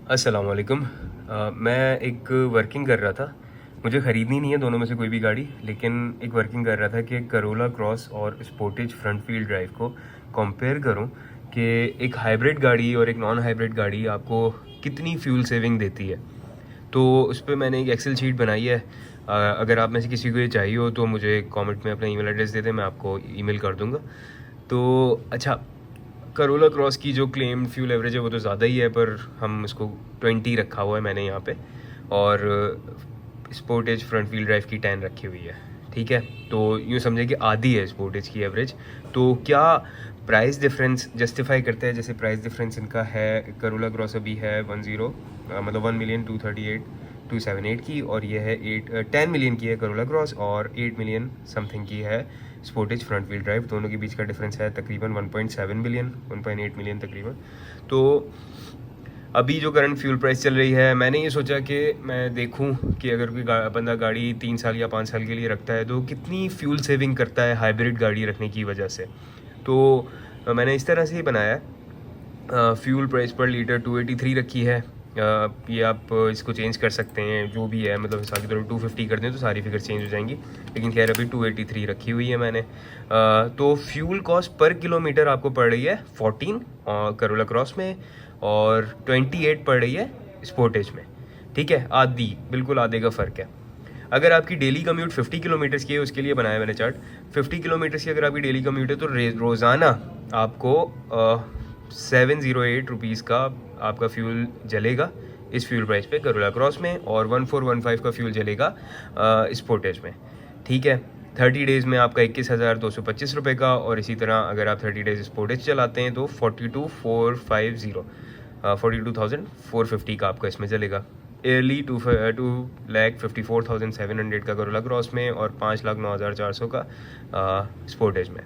अस्सलाम वालेकुम। मैं एक वर्किंग कर रहा था। मुझे ख़रीदनी नहीं है दोनों में से कोई भी गाड़ी, लेकिन एक वर्किंग कर रहा था कि करोला क्रॉस और स्पोर्टेज फ्रंट व्हील ड्राइव को कंपेयर करूं कि एक हाइब्रिड गाड़ी और एक नॉन हाइब्रिड गाड़ी आपको कितनी फ्यूल सेविंग देती है। तो उस पर मैंने एक एक्सेल शीट बनाई है। अगर आप में से किसी को ये चाहिए हो तो मुझे कमेंट में अपना ईमेल एड्रेस दे दें, मैं आपको ईमेल कर दूंगा। तो अच्छा, करोला क्रॉस की जो क्लेम्ड फ्यूल एवरेज है वो तो ज़्यादा ही है, पर हम इसको 20 रखा हुआ है मैंने यहाँ पे। और स्पोर्टेज फ्रंट व्हील ड्राइव की 10 रखी हुई है। ठीक है, तो यूँ समझे कि आधी है स्पोर्टेज की एवरेज। तो क्या प्राइस डिफरेंस जस्टिफाई करता है? जैसे प्राइस डिफरेंस इनका है, करोला क्रॉस अभी है 1,278,278 की, और ये है 10 मिलियन की है करोला क्रॉस, और 8 मिलियन समथिंग की है स्पोर्टेज फ्रंट व्हील ड्राइव। दोनों के बीच का डिफरेंस है तकरीबन 1.7 बिलियन, 1.8 मिलियन तकरीबन। तो अभी जो करंट फ्यूल प्राइस चल रही है, मैंने ये सोचा कि मैं देखूं कि अगर कोई बंदा गाड़ी 3 साल या 5 साल के लिए रखता है तो कितनी फ्यूल सेविंग करता है हाइब्रिड गाड़ी रखने की वजह से। तो मैंने इस तरह से ही बनाया है। फ्यूल प्राइस पर लीटर 283 रखी है। ये आप इसको चेंज कर सकते हैं, जो भी है, मतलब मिसाल के तौर पर 250 कर दें तो सारी फिगर चेंज हो जाएंगी, लेकिन खैर अभी 283 रखी हुई है मैंने। तो फ्यूल कॉस्ट पर किलोमीटर आपको पड़ रही है 14 करोला क्रॉस में, और 28 पड़ रही है स्पोर्टेज में। ठीक है, आधी, बिल्कुल आधे का फ़र्क है। अगर आपकी डेली कम्यूट 50 किलोमीटर्स की है, उसके लिए बनाया मैंने चार्ट। 50 किलोमीटर्स की अगर आपकी डेली कम्यूट है तो रोज़ाना आपको 708 रुपीज़ का आपका फ्यूल जलेगा इस फ्यूल प्राइस पे करोला क्रॉस में, और 1415 का फ्यूल जलेगा स्पोर्टेज में। ठीक है, 30 डेज़ में आपका 21,225 रुपये का, और इसी तरह अगर आप 30 डेज़ स्पोर्टेज चलाते हैं तो 42,450 का आपका इसमें चलेगा। ईयरली 2,54,700 का करोला क्रॉस में, और 5,09,400 का स्पोर्टेज में।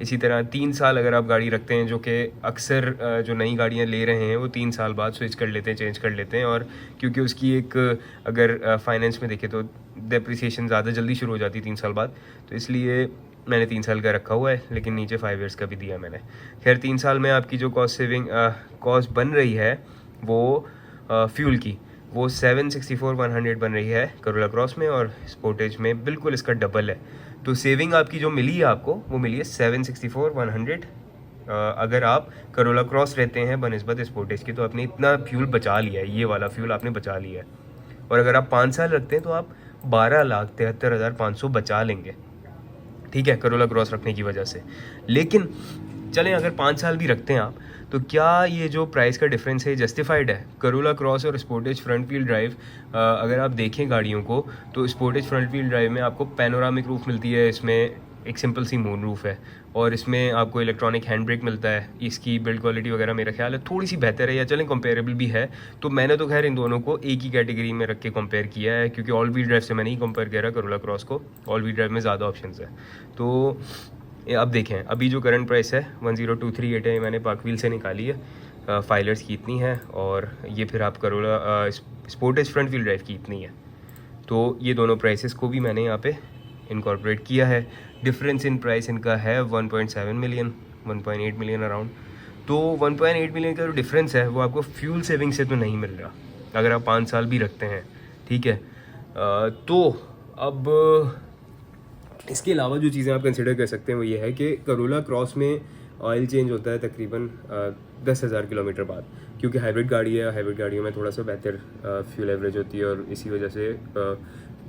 इसी तरह 3 साल अगर आप गाड़ी रखते हैं, जो कि अक्सर जो नई गाड़ियाँ ले रहे हैं वो 3 साल बाद स्विच कर लेते हैं, चेंज कर लेते हैं, और क्योंकि उसकी एक अगर फाइनेंस में देखें तो डेप्रिसिएशन ज़्यादा जल्दी शुरू हो जाती है 3 साल बाद, तो इसलिए मैंने 3 साल का रखा हुआ है, लेकिन नीचे 5 ईयर्स का भी दिया मैंने। खैर, 3 साल में आपकी जो कॉस्ट बन रही है वो फ्यूल की, वो 764,100 बन रही है करोला क्रॉस में, और स्पोर्टेज में बिल्कुल इसका डबल है। तो सेविंग आपकी जो मिली है आपको, वो मिली है 764,100। अगर आप करोला क्रॉस रहते हैं बनिस्बत स्पोर्टेज की, तो आपने इतना फ्यूल बचा लिया है, ये वाला फ्यूल आपने बचा लिया है। और अगर आप 5 साल रखते हैं तो आप 12,73,500 बचा लेंगे। ठीक है, करोला क्रॉस रखने की वजह से। लेकिन चलें, अगर 5 साल भी रखते हैं आप, तो क्या ये जो प्राइस का डिफरेंस है जस्टिफाइड है? करोला क्रॉस और स्पोर्टेज फ्रंट व्हील ड्राइव, अगर आप देखें गाड़ियों को, तो स्पोर्टेज फ्रंट व्हील ड्राइव में आपको पैनोरामिक रूफ मिलती है, इसमें एक सिंपल सी मून रूफ है, और इसमें आपको इलेक्ट्रॉनिक हैंड ब्रेक मिलता है। इसकी बिल्ड क्वालिटी वगैरह मेरा ख्याल है थोड़ी सी बेहतर है, या चलें कंपेरेबल भी है। तो मैंने तो खैर इन दोनों को एक ही कैटेगरी में रख के कंपेयर किया है, क्योंकि ऑल व्हील ड्राइव से मैंने ही कंपेयर किया करोला क्रॉस को। ऑल व्हील ड्राइव में ज़्यादा ऑप्शन है। तो अब देखें, अभी जो करंट प्राइस है 10,238 है, मैंने पाक व्हील से निकाली है। फाइलर्स की इतनी है, और ये फिर आप Corolla Sportage front wheel drive की इतनी है। तो ये दोनों प्राइसेस को भी मैंने यहाँ पे इनकॉर्पोरेट किया है। डिफरेंस इन प्राइस इनका है 1.7 मिलियन, 1.8 मिलियन अराउंड। तो 1.8 मिलियन का जो डिफरेंस है वो आपको फ्यूल सेविंग से तो नहीं मिल रहा, अगर आप 5 साल भी रखते हैं। ठीक है, तो अब इसके अलावा जो चीज़ें आप कंसिडर कर सकते हैं वो ये है कि करोला क्रॉस में ऑयल चेंज होता है तकरीबन 10,000 किलोमीटर बाद, क्योंकि हाइब्रिड गाड़ी है। हाइब्रिड गाड़ियों में थोड़ा सा बेहतर फ्यूल एवरेज होती है, और इसी वजह से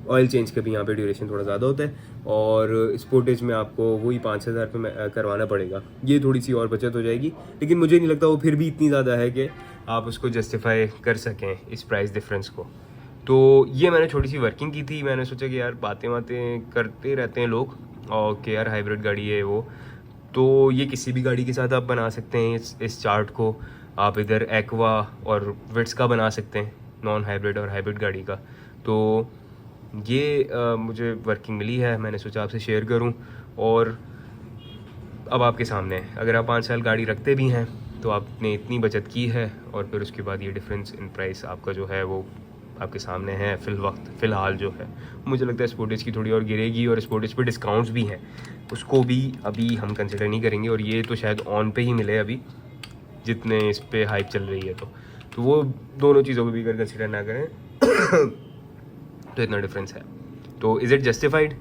ऑयल चेंज का भी यहाँ पे ड्यूरेशन थोड़ा ज़्यादा होता है। और स्पोर्टेज में आपको वही 5,000 पे करवाना पड़ेगा, ये थोड़ी सी और बचत हो जाएगी, लेकिन मुझे नहीं लगता वो फिर भी इतनी ज़्यादा है कि आप उसको जस्टिफाई कर सकें इस प्राइस डिफरेंस को। तो ये मैंने छोटी सी वर्किंग की थी। मैंने सोचा कि यार बातें बातें करते रहते हैं लोग, और कि यार हाइब्रिड गाड़ी है वो, तो ये किसी भी गाड़ी के साथ आप बना सकते हैं। इस चार्ट को आप इधर एक्वा और विट्स का बना सकते हैं, नॉन हाइब्रिड और हाइब्रिड गाड़ी का। तो ये मुझे वर्किंग मिली है, मैंने सोचा आपसे शेयर करूं। और अब आपके सामने है, अगर आप 5 साल गाड़ी रखते भी हैं तो आपने इतनी बचत की है, और फिर उसके बाद ये डिफरेंस इन प्राइस आपका जो है वो आपके सामने है फ़िलहाल जो है। मुझे लगता है स्पोर्टेज की थोड़ी और गिरेगी, और स्पोर्टेज पे डिस्काउंट्स भी हैं, उसको भी अभी हम कंसिडर नहीं करेंगे, और ये तो शायद ऑन पे ही मिले अभी, जितने इस पे हाइप चल रही है। तो तो वो दोनों चीज़ों को भी अगर कंसिडर ना करें तो इतना डिफरेंस है। तो इज़ इट जस्टिफाइड?